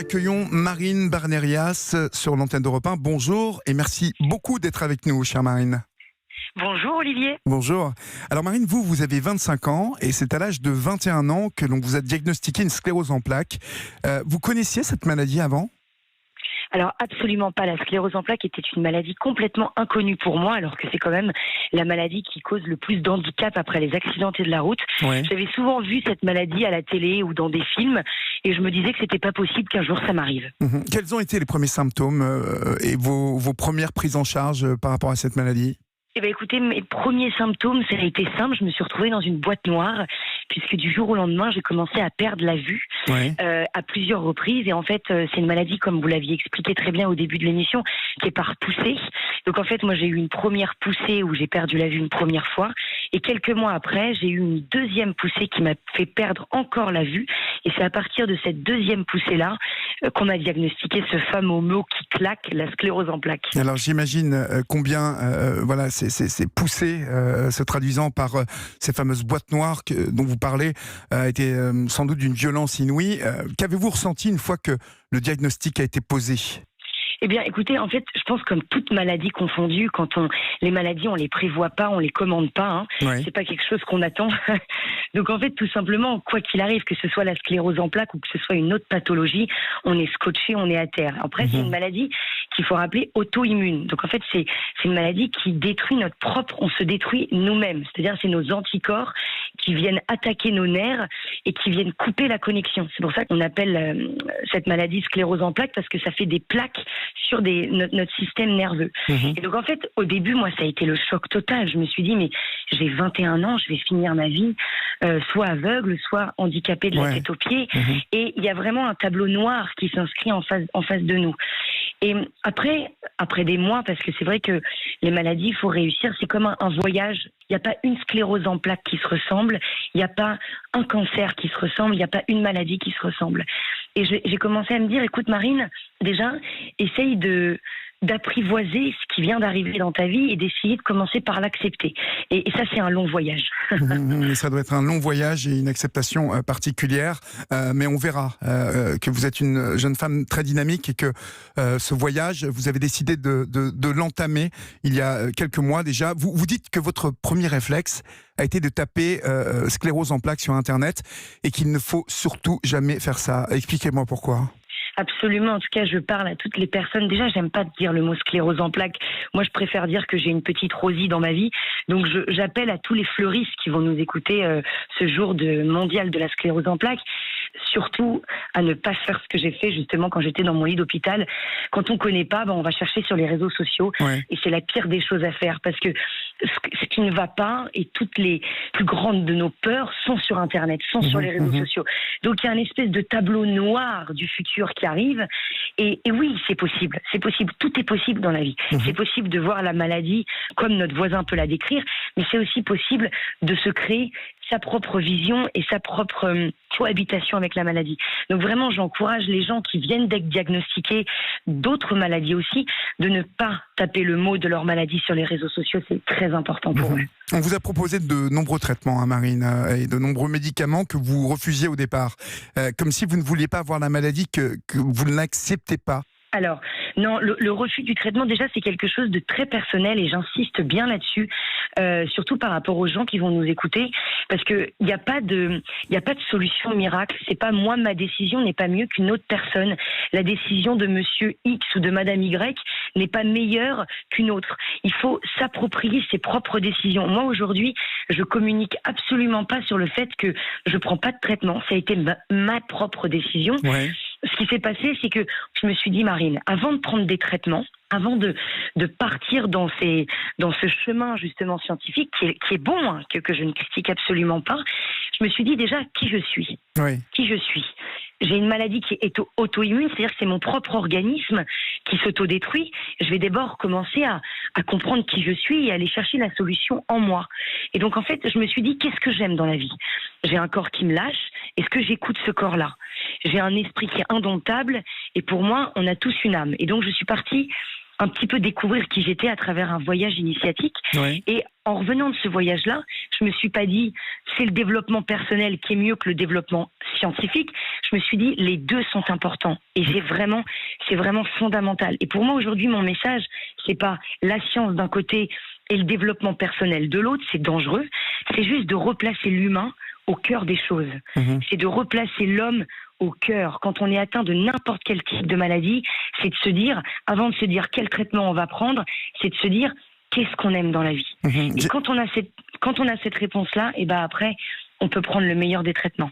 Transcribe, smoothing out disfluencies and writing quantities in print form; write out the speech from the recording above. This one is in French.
accueillons Marine Barnerias sur l'antenne d'Europe 1. Bonjour et merci beaucoup d'être avec nous, chère Marine. Bonjour Olivier. Bonjour. Alors Marine, vous avez 25 ans et c'est à l'âge de 21 ans que l'on vous a diagnostiqué une sclérose en plaques. Vous connaissiez cette maladie avant ? Alors absolument pas, la sclérose en plaques était une maladie complètement inconnue pour moi, alors que c'est quand même la maladie qui cause le plus d'handicap après les accidentés de la route. Ouais. J'avais souvent vu cette maladie à la télé ou dans des films et je me disais que c'était pas possible qu'un jour ça m'arrive. Quels ont été les premiers symptômes et vos premières prises en charge par rapport à cette maladie ? Eh bien, écoutez, mes premiers symptômes, ça a été simple. Je me suis retrouvée dans une boîte noire, puisque du jour au lendemain, j'ai commencé à perdre la vue à plusieurs reprises. Et en fait, c'est une maladie, comme vous l'aviez expliqué très bien au début de l'émission, qui est par poussée. Donc en fait, moi, j'ai eu une première poussée où j'ai perdu la vue une première fois. Et quelques mois après, j'ai eu une deuxième poussée qui m'a fait perdre encore la vue. Et c'est à partir de cette deuxième poussée-là qu'on m'a diagnostiqué ce fameux mot qui claque, la sclérose en plaques. Alors j'imagine combien ces poussées se traduisant par ces fameuses boîtes noires dont vous parlez étaient sans doute d'une violence inouïe. Qu'avez-vous ressenti une fois que le diagnostic a été posé ? Eh bien, écoutez, en fait, je pense comme toute maladie confondue, les maladies, on les prévoit pas, on les commande pas. Ouais. C'est pas quelque chose qu'on attend. Donc, en fait, tout simplement, quoi qu'il arrive, que ce soit la sclérose en plaques ou que ce soit une autre pathologie, on est scotché, on est à terre. Après, c'est une maladie qu'il faut rappeler auto-immune. Donc, en fait, c'est une maladie qui détruit on se détruit nous-mêmes. C'est-à-dire, c'est nos anticorps qui viennent attaquer nos nerfs et qui viennent couper la connexion. C'est pour ça qu'on appelle cette maladie sclérose en plaques, parce que ça fait des plaques sur notre système nerveux. Et donc en fait, au début, moi, ça a été le choc total. Je me suis dit, mais j'ai 21 ans, je vais finir ma vie soit aveugle, soit handicapée de la tête aux pieds. Et il y a vraiment un tableau noir qui s'inscrit en face de nous. Et après des mois, parce que c'est vrai que les maladies, il faut réussir, c'est comme un voyage. Il n'y a pas une sclérose en plaques qui se ressemble, il n'y a pas un cancer qui se ressemble, il n'y a pas une maladie qui se ressemble. Et j'ai commencé à me dire, écoute Marine, déjà, essaye d'apprivoiser ce qui vient d'arriver dans ta vie et d'essayer de commencer par l'accepter. Et ça, c'est un long voyage. Ça doit être un long voyage et une acceptation particulière, mais on verra que vous êtes une jeune femme très dynamique et que ce voyage, vous avez décidé de l'entamer il y a quelques mois déjà. Vous dites que votre premier réflexe a été de taper sclérose en plaques sur Internet et qu'il ne faut surtout jamais faire ça. Expliquez-moi pourquoi. Absolument. En tout cas, je parle à toutes les personnes. Déjà, j'aime pas dire le mot sclérose en plaques. Moi, je préfère dire que j'ai une petite Rosie dans ma vie. Donc, j'appelle à tous les fleuristes qui vont nous écouter ce jour mondial de la sclérose en plaques. Surtout à ne pas faire ce que j'ai fait justement quand j'étais dans mon lit d'hôpital. Quand on connaît pas, on va chercher sur les réseaux sociaux. Et c'est la pire des choses à faire, parce que ce qui ne va pas et toutes les plus grandes de nos peurs sont sur Internet, sont sur les réseaux sociaux. Donc il y a une espèce de tableau noir du futur qui arrive. Et oui, c'est possible. C'est possible. Tout est possible dans la vie. C'est possible de voir la maladie comme notre voisin peut la décrire, mais c'est aussi possible de se créer sa propre vision et sa propre cohabitation avec la maladie. Donc vraiment, j'encourage les gens qui viennent d'être diagnostiqués d'autres maladies aussi, de ne pas taper le mot de leur maladie sur les réseaux sociaux. C'est très important pour eux. On vous a proposé de nombreux traitements, Marine, et de nombreux médicaments que vous refusiez au départ, comme si vous ne vouliez pas avoir la maladie, que vous ne l'acceptez pas. Alors, non, le refus du traitement, déjà, c'est quelque chose de très personnel et j'insiste bien là-dessus, surtout par rapport aux gens qui vont nous écouter, parce que il n'y a pas de solution miracle. C'est pas moi, ma décision n'est pas mieux qu'une autre personne. La décision de monsieur X ou de madame Y n'est pas meilleure qu'une autre. Il faut s'approprier ses propres décisions. Moi, aujourd'hui, je communique absolument pas sur le fait que je prends pas de traitement. Ça a été ma propre décision. Ouais. Ce qui s'est passé, c'est que je me suis dit, Marine, avant de prendre des traitements, avant de partir dans ce chemin justement scientifique qui est bon, que je ne critique absolument pas, je me suis dit déjà qui je suis. Oui. Qui je suis. J'ai une maladie qui est auto-immune, c'est-à-dire que c'est mon propre organisme qui s'autodétruit. Je vais d'abord commencer à comprendre qui je suis et aller chercher la solution en moi. Et donc en fait, je me suis dit, qu'est-ce que j'aime dans la vie ? J'ai un corps qui me lâche, est-ce que j'écoute ce corps-là ? J'ai un esprit qui est indomptable et pour moi, on a tous une âme. Et donc je suis partie un petit peu découvrir qui j'étais à travers un voyage initiatique. Oui. Et en revenant de ce voyage-là, je me suis pas dit c'est le développement personnel qui est mieux que le développement scientifique. Je me suis dit les deux sont importants et c'est vraiment fondamental. Et pour moi aujourd'hui, mon message, c'est pas la science d'un côté et le développement personnel de l'autre, c'est dangereux. C'est juste de replacer l'humain au cœur des choses. C'est de replacer l'homme au cœur. Quand on est atteint de n'importe quel type de maladie, c'est de se dire, avant de se dire quel traitement on va prendre, c'est de se dire qu'est-ce qu'on aime dans la vie. Et quand on a cette réponse-là, et ben après, on peut prendre le meilleur des traitements.